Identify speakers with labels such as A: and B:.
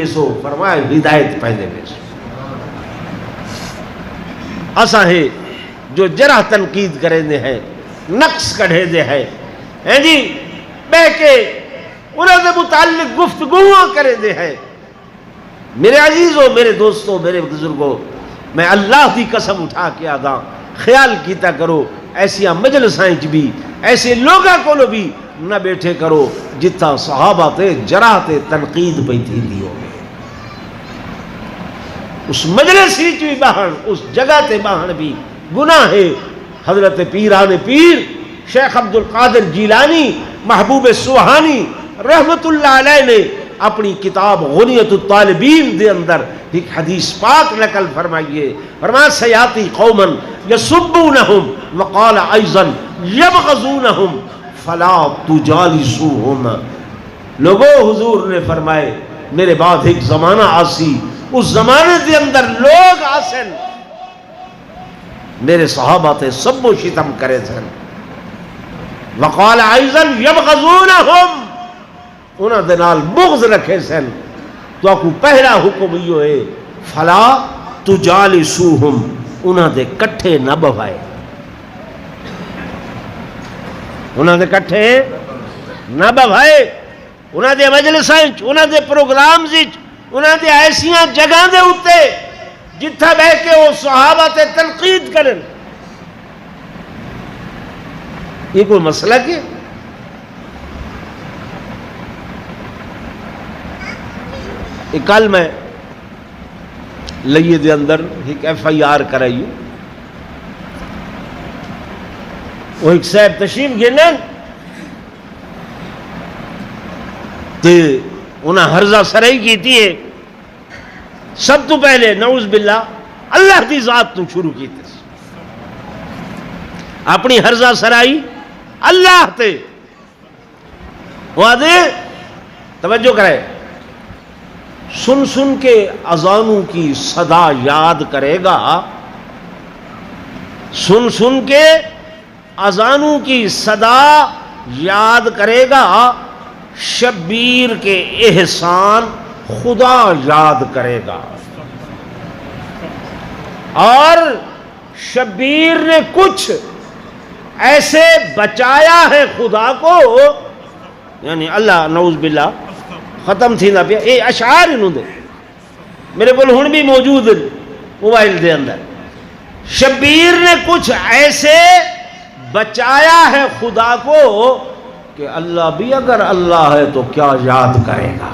A: Passive فرمایا ہدایت پہلے پیسو اساں ہے جو جرح تنقید کرے دے ہیں نقص کڑھے دے ہیں جی بہ کے انہوں نے متعلق گفتگو کرے دے ہیں. میرے عزیزوں، میرے دوستوں، میرے بزرگوں، میں اللہ کی قسم اٹھا کے آگاں خیال کیتا کرو ایسیاں مجلسائیں بھی ایسے لوگاں کو بھی نہ بیٹھے کرو جتھا صحابہ تے جرح تے تنقید پہ تھی دی ہو. اس مجلس ہی بھی باہن اس جگہ تے باہن بھی گناہ ہے. حضرت پیران پیر شیخ عبد القادر جیلانی محبوب سبحانی رحمت اللہ علیہ نے اپنی کتاب غنیت الطالبین دے اندر ایک حدیث پاک نقل فرمائیے. فرمایا سیاتی قوما یسبونہم وقال ایضا یبغضونہم فلا تجالسوہم. لوگوں حضور نے فرمائے میرے بعد ایک زمانہ آسی، اس زمانے دے اندر لوگ آسن میرے صحابہ تے سب و شتم کرے سن. وقال ایضا یبغضونہم، انہاں دے نال بغض رکھے سن. تو آپ کو پہلا حکم یہ ہے فلا تجالسوہم، انہاں دے کٹھے نہ بوائے، انہاں دے کٹھے نہ بوائے. انہاں دے مجلساں انہاں دے پروگرامز انہاں دے ایسیاں جگہ دے اتے جتھا بہ کے وہ صحابہ تے تنقید کرن. یہ کوئی مسئلہ کیا؟ کل میں لئیے دے اندر ایک ایف آئی آر کرائی، وہ ایک صاحب تشریف گنن تے انہاں حرزہ سرائی کیتی ہے. سب تو پہلے نعوذ باللہ اللہ دی ذات تو شروع کیتے اپنی حرزہ سرائی اللہ تے. وہ دے توجہ کرے سن سن کے اذانوں کی صدا یاد کرے گا، سن سن کے اذانوں کی صدا یاد کرے گا، شبیر کے احسان خدا یاد کرے گا. اور شبیر نے کچھ ایسے بچایا ہے خدا کو، یعنی اللہ نعوذ باللہ ختم تھی نہ پیا. اے اشعار انہوں دے میرے کو ہن بھی موجود موبائل دے اندر. شبیر نے کچھ ایسے بچایا ہے خدا کو کہ اللہ بھی اگر اللہ ہے تو کیا یاد کرے گا.